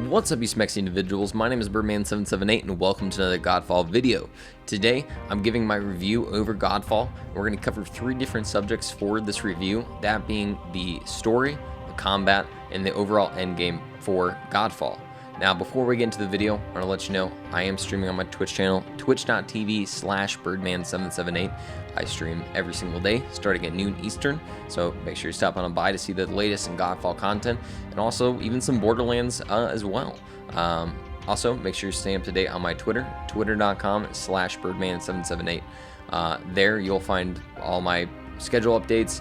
What's up, you smexy individuals? My name is Birdman778 and welcome to another Godfall video. Today, I'm giving my review over Godfall. We're going to cover 3 different subjects for this review, that being the story, the combat, and the overall endgame for Godfall. Now, before we get into the video, I want to let you know I am streaming on my Twitch channel, twitch.tv/Birdman778. I stream every single day, starting at noon Eastern, so make sure you stop on by to see the latest in Godfall content, and also even some Borderlands as well. Also, make sure you stay up to date on my Twitter, twitter.com/Birdman778. There you'll find all my schedule updates,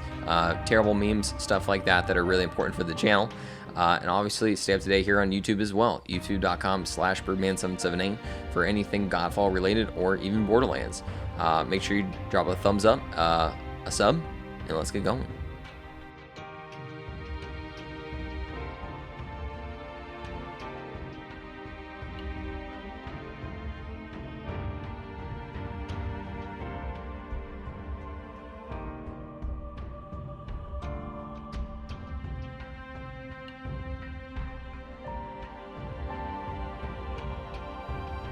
terrible memes, stuff like that that are really important for the channel. And obviously stay up to date here on YouTube as well, youtube.com/Birdman778 for anything Godfall related or even Borderlands. Make sure you drop a thumbs up, a sub, and let's get going.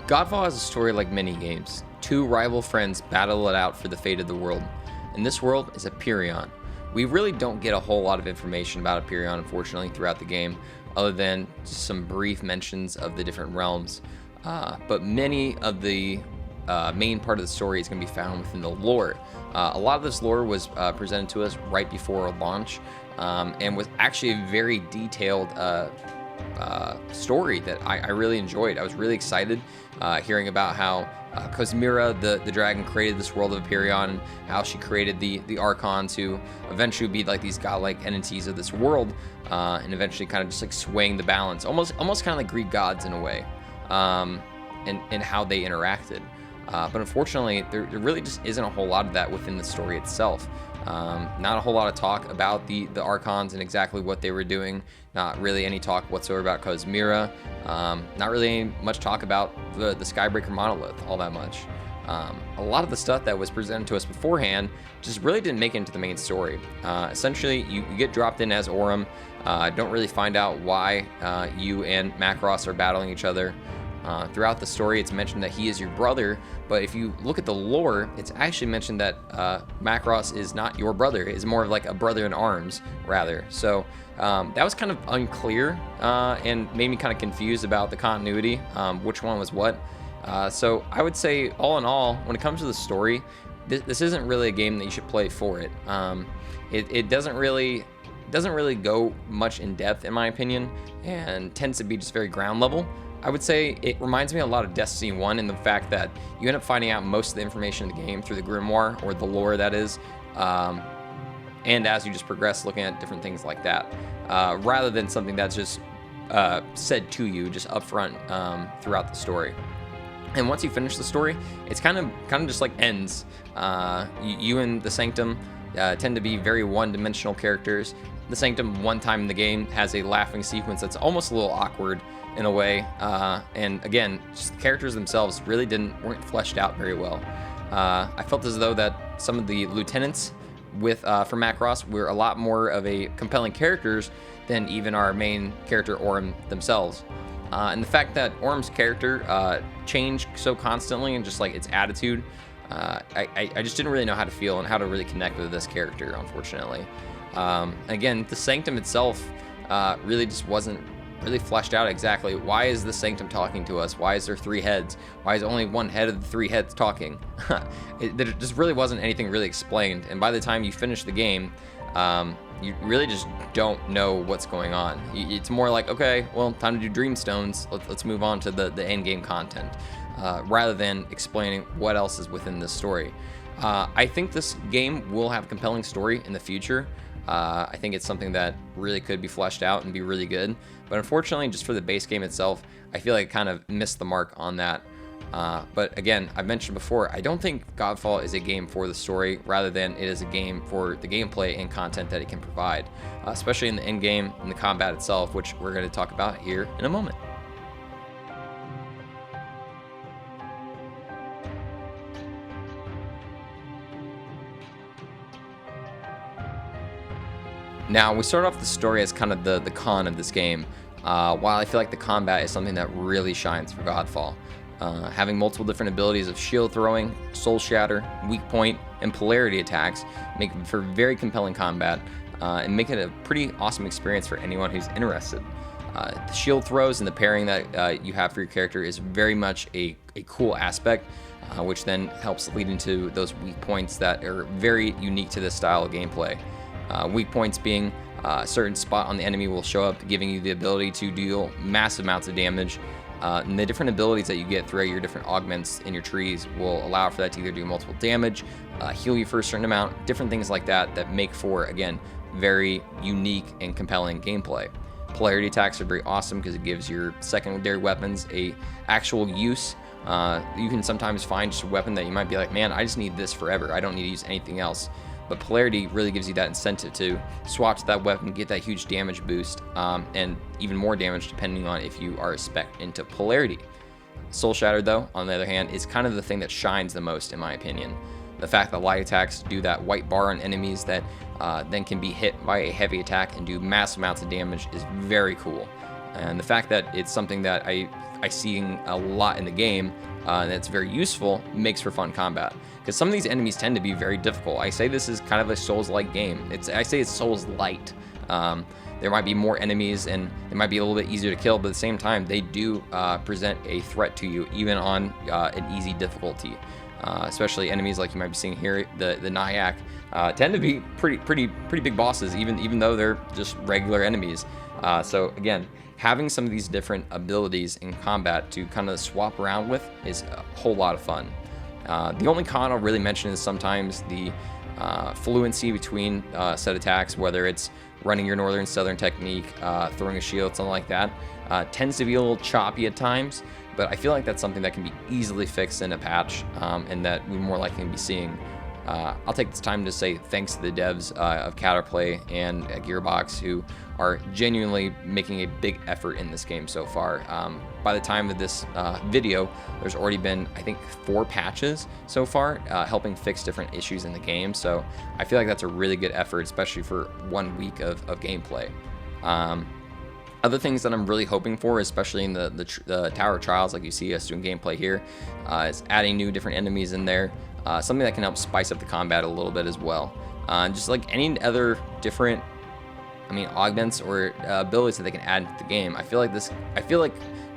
Godfall has a story like many games. 2 rival friends battle it out for the fate of the world. And this world is Aperion. We really don't get a whole lot of information about Aperion, unfortunately, throughout the game, other than just some brief mentions of the different realms. But many of the main part of the story is going to be found within the lore. A lot of this lore was presented to us right before launch, and was actually a very detailed story that I really enjoyed. I was really excited hearing about how Cosmira, the dragon, created this world of Aperion, and how she created the Archons, who eventually would be like these godlike entities of this world, and eventually kind of just like swaying the balance, almost kind of like Greek gods in a way, and how they interacted. But unfortunately, there really just isn't a whole lot of that within the story itself. Not a whole lot of talk about the Archons and exactly what they were doing. Not really any talk whatsoever about Cosmira. Not really much talk about the Skybreaker monolith all that much. A lot of the stuff that was presented to us beforehand just really didn't make it into the main story. Essentially, you get dropped in as Aurum. Don't really find out why you and Macross are battling each other. Throughout the story, it's mentioned that he is your brother, but if you look at the lore, it's actually mentioned that Macross is not your brother. It's more of like a brother in arms, rather. So that was kind of unclear and made me kind of confused about the continuity, which one was what. So I would say, all in all, when it comes to the story, this isn't really a game that you should play for it. It doesn't really go much in depth, in my opinion, and tends to be just very ground level. I would say it reminds me a lot of Destiny 1 in the fact that you end up finding out most of the information in the game through the Grimoire, or the lore, that is, and as you just progress, looking at different things like that, rather than something that's just said to you just up front throughout the story. And once you finish the story, it's kind of just like ends. You and the Sanctum tend to be very one-dimensional characters. The Sanctum, one time in the game, has a laughing sequence that's almost a little awkward in a way, and again, just the characters themselves really weren't fleshed out very well. I felt as though that some of the lieutenants for Macross were a lot more of a compelling characters than even our main character Aurum themselves. And the fact that Aurum's character changed so constantly, and just like its attitude, I just didn't really know how to feel and how to really connect with this character, unfortunately. Again, the Sanctum itself really just wasn't really fleshed out exactly. Why is the Sanctum talking to us? Why is there 3 heads? Why is only one head of the 3 heads talking? There just really wasn't anything really explained, and by the time you finish the game, you really just don't know what's going on. It's more like, okay, well, time to do Dreamstones, let's move on to the end game content, rather than explaining what else is within this story. I think this game will have a compelling story in the future. I think it's something that really could be fleshed out and be really good, but unfortunately, just for the base game itself, I feel like it kind of missed the mark on that. But again, I've mentioned before, I don't think Godfall is a game for the story, rather than it is a game for the gameplay and content that it can provide, especially in the end game and the combat itself, which we're going to talk about here in a moment. Now, we start off the story as kind of the con of this game. while I feel like the combat is something that really shines for Godfall. Having multiple different abilities of shield throwing, soul shatter, weak point, and polarity attacks make for very compelling combat and make it a pretty awesome experience for anyone who's interested. The shield throws and the pairing that you have for your character is very much a cool aspect, which then helps lead into those weak points that are very unique to this style of gameplay. Weak points being a certain spot on the enemy will show up, giving you the ability to deal massive amounts of damage. And the different abilities that you get throughout your different augments in your trees will allow for that to either do multiple damage, heal you for a certain amount, different things like that that make for, again, very unique and compelling gameplay. Polarity attacks are very awesome because it gives your secondary weapons a actual use. You can sometimes find just a weapon that you might be like, man, I just need this forever. I don't need to use anything else. But polarity really gives you that incentive to swap to that weapon, get that huge damage boost, and even more damage depending on if you are spec into polarity. Soul Shatter, though, on the other hand, is kind of the thing that shines the most, in my opinion. The fact that light attacks do that white bar on enemies that then can be hit by a heavy attack and do massive amounts of damage is very cool. And the fact that it's something that I see a lot in the game and that's very useful makes for fun combat. Because some of these enemies tend to be very difficult. I say this is kind of a Souls-like game. I say it's Souls-light. There might be more enemies and they might be a little bit easier to kill, but at the same time, they do present a threat to you, even on an easy difficulty. Especially enemies like you might be seeing here, the Nyack, tend to be pretty big bosses, even though they're just regular enemies. So again, having some of these different abilities in combat to kind of swap around with is a whole lot of fun. The only con I'll really mention is sometimes the fluency between set attacks, whether it's running your northern southern technique, throwing a shield, something like that, tends to be a little choppy at times, but I feel like that's something that can be easily fixed in a patch, and that we're more likely to be seeing. I'll take this time to say thanks to the devs of Counterplay and Gearbox, who are genuinely making a big effort in this game so far. By the time of this video, there's already been, I think, 4 patches so far, helping fix different issues in the game. So I feel like that's a really good effort, especially for 1 week of gameplay. Other things that I'm really hoping for, especially in the Tower of Trials, like you see us doing gameplay here, is adding new different enemies in there. Something that can help spice up the combat a little bit as well. Just like any other different, augments or abilities that they can add to the game. I feel like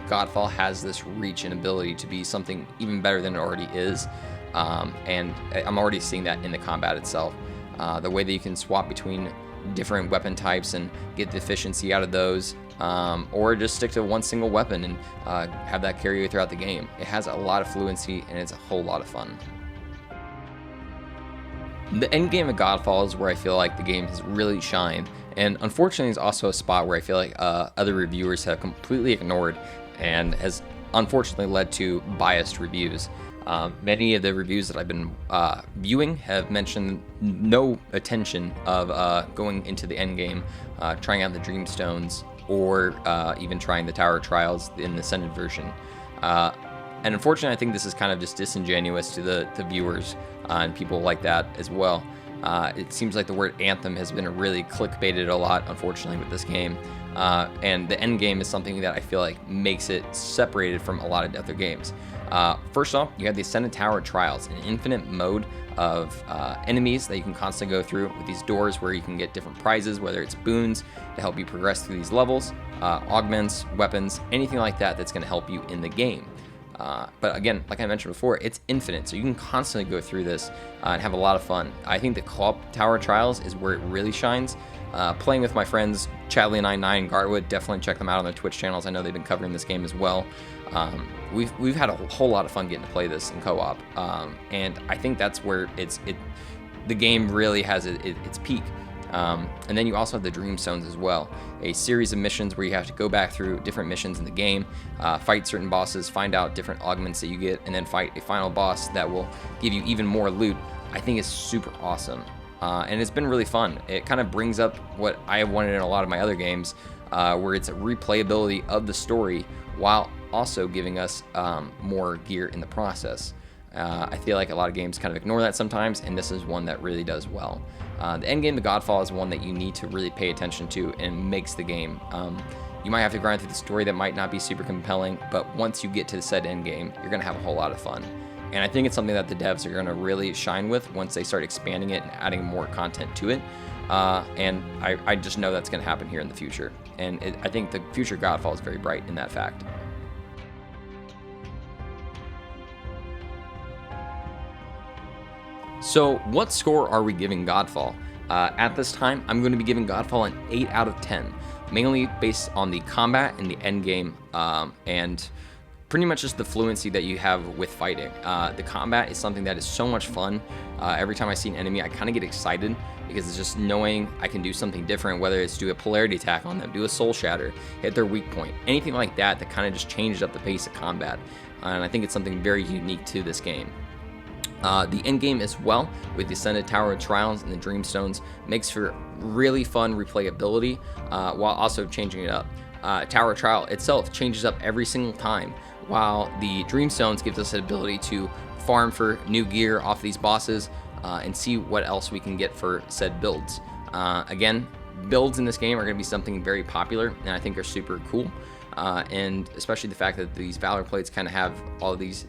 Godfall has this reach and ability to be something even better than it already is. And I'm already seeing that in the combat itself. The way that you can swap between different weapon types and get the efficiency out of those, or just stick to one single weapon and have that carry you throughout the game. It has a lot of fluency and it's a whole lot of fun. The end game of Godfall is where I feel like the game has really shined, and unfortunately it's also a spot where I feel like other reviewers have completely ignored and has unfortunately led to biased reviews. Many of the reviews that I've been viewing have mentioned no attention of going into the end game, trying out the Dreamstones, or even trying the Tower of Trials in the Ascended version. And unfortunately, I think this is kind of just disingenuous to the viewers and people like that as well. It seems like the word Anthem has been really clickbaited a lot, unfortunately, with this game. And the end game is something that I feel like makes it separated from a lot of other games. First off, you have the Ascended Tower Trials, an infinite mode of enemies that you can constantly go through with these doors where you can get different prizes, whether it's boons to help you progress through these levels, augments, weapons, anything like that that's going to help you in the game. But again, like I mentioned before, it's infinite, so you can constantly go through this and have a lot of fun. I think the co-op Tower Trials is where it really shines. Playing with my friends Chadley99 and Gartwood, definitely check them out on their Twitch channels. I know they've been covering this game as well. We've had a whole lot of fun getting to play this in co-op, and I think that's where the game really has its peak. And then you also have the Dreamstones as well, a series of missions where you have to go back through different missions in the game, fight certain bosses, find out different augments that you get, and then fight a final boss that will give you even more loot. I think it's super awesome, and it's been really fun. It kind of brings up what I have wanted in a lot of my other games, where it's a replayability of the story while also giving us more gear in the process. I feel like a lot of games kind of ignore that sometimes, and this is one that really does well. The end game of Godfall is one that you need to really pay attention to and makes the game You might have to grind through the story that might not be super compelling, but once you get to the said end game, you're going to have a whole lot of fun. And I think it's something that the devs are going to really shine with once they start expanding it and adding more content to it. And I just know that's going to happen here in the future. And I think the future Godfall is very bright in that fact. So what score are we giving Godfall? At this time, I'm going to be giving Godfall an 8 out of 10, mainly based on the combat and the end game, and pretty much just the fluency that you have with fighting. The combat is something that is so much fun. Every time I see an enemy, I kind of get excited because it's just knowing I can do something different, whether it's do a polarity attack on them, do a soul shatter, hit their weak point, anything like that that kind of just changes up the pace of combat. And I think it's something very unique to this game. The end game as well, with the Ascended Tower of Trials and the Dreamstones, makes for really fun replayability while also changing it up. Tower of Trial itself changes up every single time, while the Dreamstones gives us the ability to farm for new gear off these bosses and see what else we can get for said builds. Again, builds in this game are going to be something very popular and I think are super cool, and especially the fact that these Valor plates kind of have all of these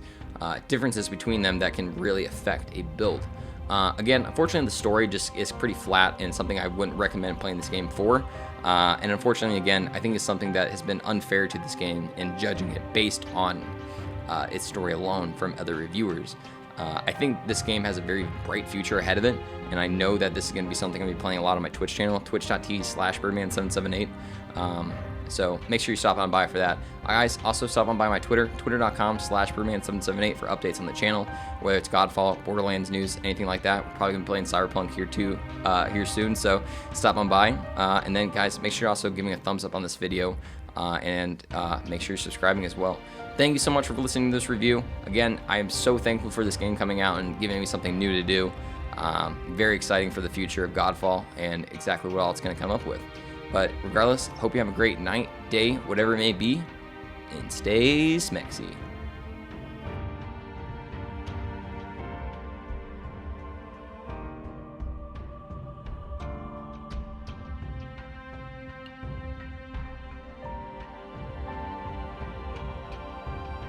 differences between them that can really affect a build. Again, unfortunately, the story just is pretty flat and something I wouldn't recommend playing this game for. And unfortunately, again, I think it's something that has been unfair to this game in judging it based on its story alone from other reviewers. I think this game has a very bright future ahead of it, and I know that this is going to be something I'm going to be playing a lot on my Twitch channel, twitch.tv/birdman778. So make sure you stop on by for that. Guys, also stop on by my Twitter, twitter.com/birdman778 for updates on the channel, whether it's Godfall, Borderlands news, anything like that. We're probably going to be playing Cyberpunk here too, here soon, so stop on by. And then guys, make sure you're also giving a thumbs up on this video, and make sure you're subscribing as well. Thank you so much for listening to this review. Again, I am so thankful for this game coming out and giving me something new to do. Very exciting for the future of Godfall and exactly what all it's going to come up with. But regardless, hope you have a great night, day, whatever it may be, and stay smexy.